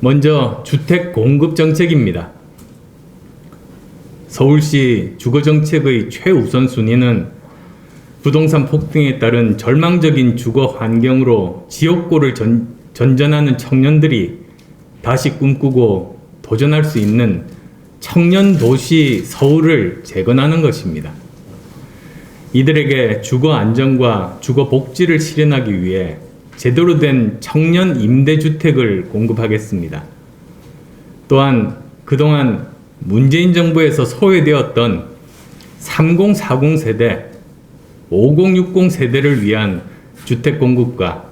먼저 주택 공급 정책입니다. 서울시 주거정책의 최우선 순위는 부동산 폭등에 따른 절망적인 주거 환경으로 지옥골을 전전하는 청년들이 다시 꿈꾸고 도전할 수 있는 청년 도시 서울을 재건하는 것입니다. 이들에게 주거 안정과 주거 복지를 실현하기 위해 제대로 된 청년 임대주택을 공급하겠습니다. 또한 그동안 문재인 정부에서 소외되었던 3040 세대, 5060 세대를 위한 주택 공급과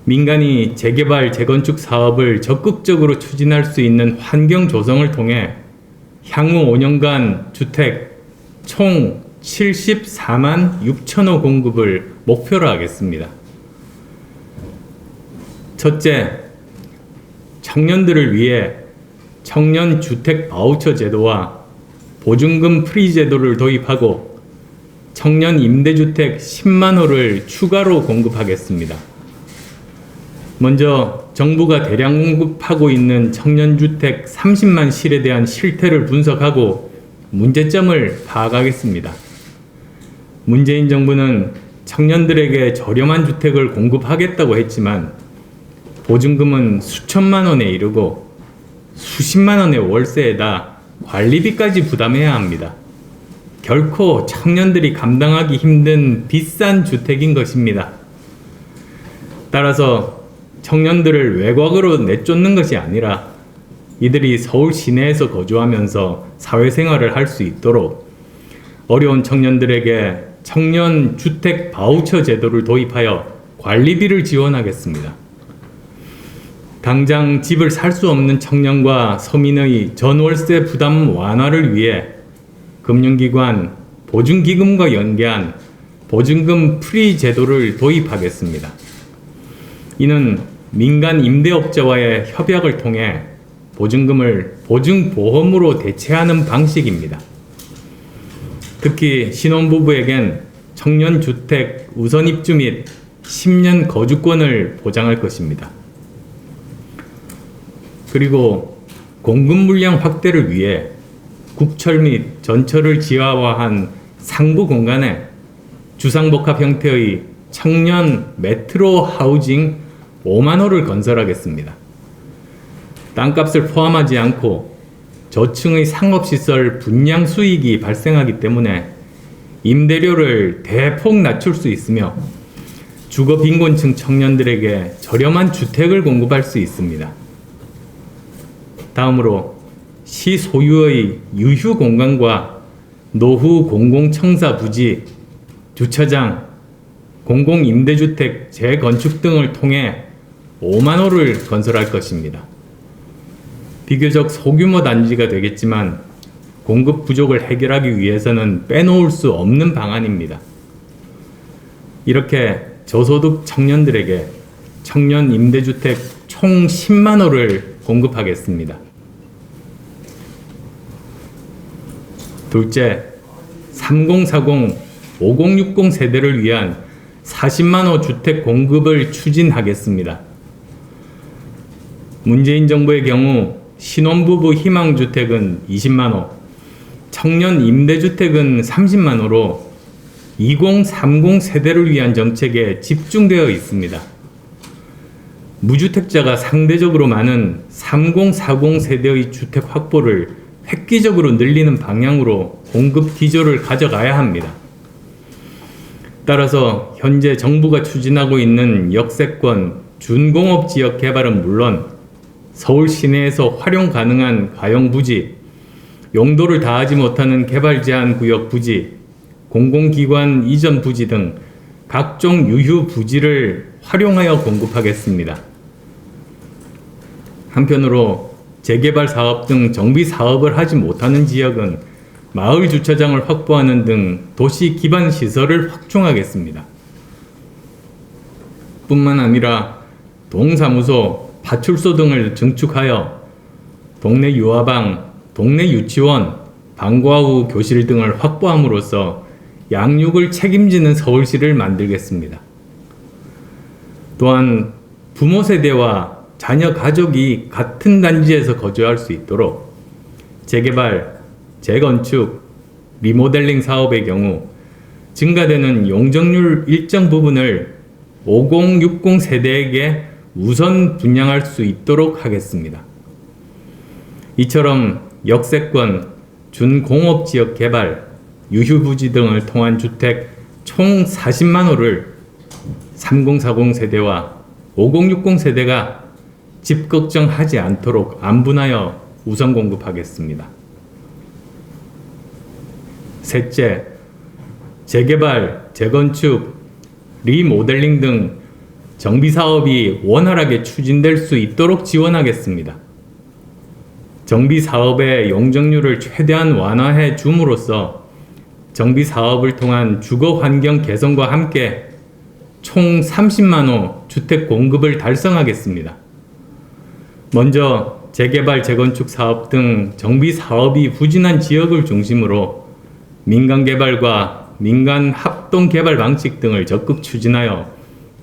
민간이 재개발, 재건축 사업을 적극적으로 추진할 수 있는 환경 조성을 통해 향후 5년간 주택 총 74만 6천호 공급을 목표로 하겠습니다. 첫째, 청년들을 위해 청년 주택 바우처 제도와 보증금 프리 제도를 도입하고 청년 임대주택 10만 호를 추가로 공급하겠습니다. 먼저 정부가 대량 공급하고 있는 청년주택 30만 실에 대한 실태를 분석하고 문제점을 파악하겠습니다. 문재인 정부는 청년들에게 저렴한 주택을 공급하겠다고 했지만 보증금은 수천만 원에 이르고 수십만 원의 월세에다 관리비까지 부담해야 합니다. 결코 청년들이 감당하기 힘든 비싼 주택인 것입니다. 따라서 청년들을 외곽으로 내쫓는 것이 아니라 이들이 서울 시내에서 거주하면서 사회생활을 할 수 있도록 어려운 청년들에게 청년 주택 바우처 제도를 도입하여 관리비를 지원하겠습니다. 당장 집을 살 수 없는 청년과 서민의 전월세 부담 완화를 위해 금융기관 보증기금과 연계한 보증금 프리 제도를 도입하겠습니다. 이는 민간 임대업자와의 협약을 통해 보증금을 보증보험으로 대체하는 방식입니다. 특히 신혼부부에겐 청년주택 우선입주 및 10년 거주권을 보장할 것입니다. 그리고 공급 물량 확대를 위해 국철 및 전철을 지하화한 상부 공간에 주상복합 형태의 청년 메트로 하우징 5만 호를 건설하겠습니다. 땅값을 포함하지 않고 저층의 상업시설 분양 수익이 발생하기 때문에 임대료를 대폭 낮출 수 있으며 주거 빈곤층 청년들에게 저렴한 주택을 공급할 수 있습니다. 다음으로 시 소유의 유휴 공간과 노후 공공청사 부지, 주차장, 공공임대주택 재건축 등을 통해 5만 호를 건설할 것입니다. 비교적 소규모 단지가 되겠지만 공급 부족을 해결하기 위해서는 빼놓을 수 없는 방안입니다. 이렇게 저소득 청년들에게 청년 임대주택 총 10만 호를 공급하겠습니다. 둘째, 3040, 5060 세대를 위한 40만 호 주택 공급을 추진하겠습니다. 문재인 정부의 경우 신혼부부 희망주택은 20만 호, 청년 임대주택은 30만 호로 2030 세대를 위한 정책에 집중되어 있습니다. 무주택자가 상대적으로 많은 3040 세대의 주택 확보를 획기적으로 늘리는 방향으로 공급 기조를 가져가야 합니다. 따라서 현재 정부가 추진하고 있는 역세권 준공업 지역 개발은 물론 서울 시내에서 활용 가능한 과용 부지, 용도를 다하지 못하는 개발 제한 구역 부지, 공공기관 이전 부지 등 각종 유휴 부지를 활용하여 공급하겠습니다. 한편으로 재개발 사업 등 정비 사업을 하지 못하는 지역은 마을 주차장을 확보하는 등 도시 기반 시설을 확충하겠습니다. 뿐만 아니라 동사무소, 파출소 등을 증축하여 동네 유아방, 동네 유치원, 방과 후 교실 등을 확보함으로써 양육을 책임지는 서울시를 만들겠습니다. 또한 부모 세대와 자녀 가족이 같은 단지에서 거주할 수 있도록 재개발, 재건축, 리모델링 사업의 경우 증가되는 용적률 일정 부분을 5060 세대에게 우선 분양할 수 있도록 하겠습니다. 이처럼 역세권, 준공업지역 개발, 유휴부지 등을 통한 주택 총 40만 호를 3040 세대와 5060 세대가 집 걱정하지 않도록 안분하여 우선 공급하겠습니다. 셋째, 재개발, 재건축, 리모델링 등 정비사업이 원활하게 추진될 수 있도록 지원하겠습니다. 정비사업의 용적률을 최대한 완화해 줌으로써 정비사업을 통한 주거환경 개선과 함께 총 30만 호 주택 공급을 달성하겠습니다. 먼저 재개발, 재건축 사업 등 정비사업이 부진한 지역을 중심으로 민간개발과 민간 합동개발 방식 등을 적극 추진하여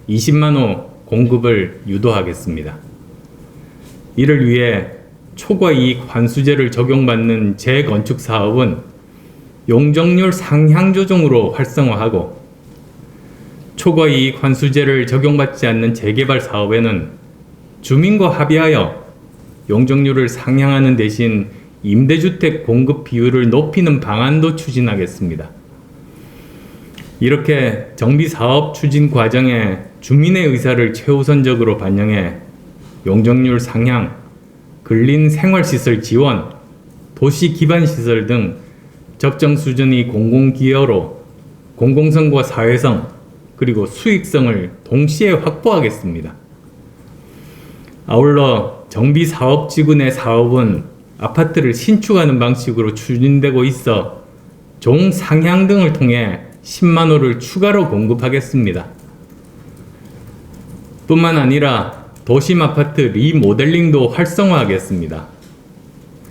20만 호 공급을 유도하겠습니다. 이를 위해 초과이익 환수제를 적용받는 재건축 사업은 용적률 상향 조정으로 활성화하고 초과이익 환수제를 적용받지 않는 재개발 사업에는 주민과 합의하여 용적률을 상향하는 대신 임대주택 공급 비율을 높이는 방안도 추진하겠습니다. 이렇게 정비사업 추진 과정에 주민의 의사를 최우선적으로 반영해 용적률 상향, 근린 생활시설 지원, 도시 기반시설 등 적정 수준의 공공기여로 공공성과 사회성 그리고 수익성을 동시에 확보하겠습니다. 아울러 정비사업지구 내 사업은 아파트를 신축하는 방식으로 추진되고 있어 종 상향 등을 통해 10만 호를 추가로 공급하겠습니다. 뿐만 아니라 도심 아파트 리모델링도 활성화하겠습니다.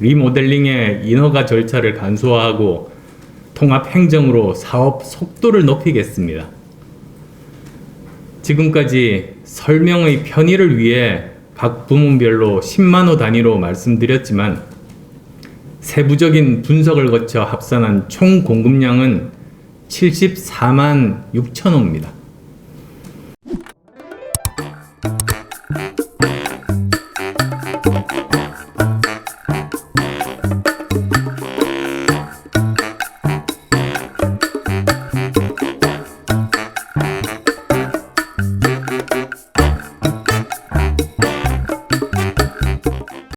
리모델링의 인허가 절차를 간소화하고 통합 행정으로 사업 속도를 높이겠습니다. 지금까지 설명의 편의를 위해 각 부문별로 10만 호 단위로 말씀드렸지만 세부적인 분석을 거쳐 합산한 총 공급량은 74만 6천 호입니다.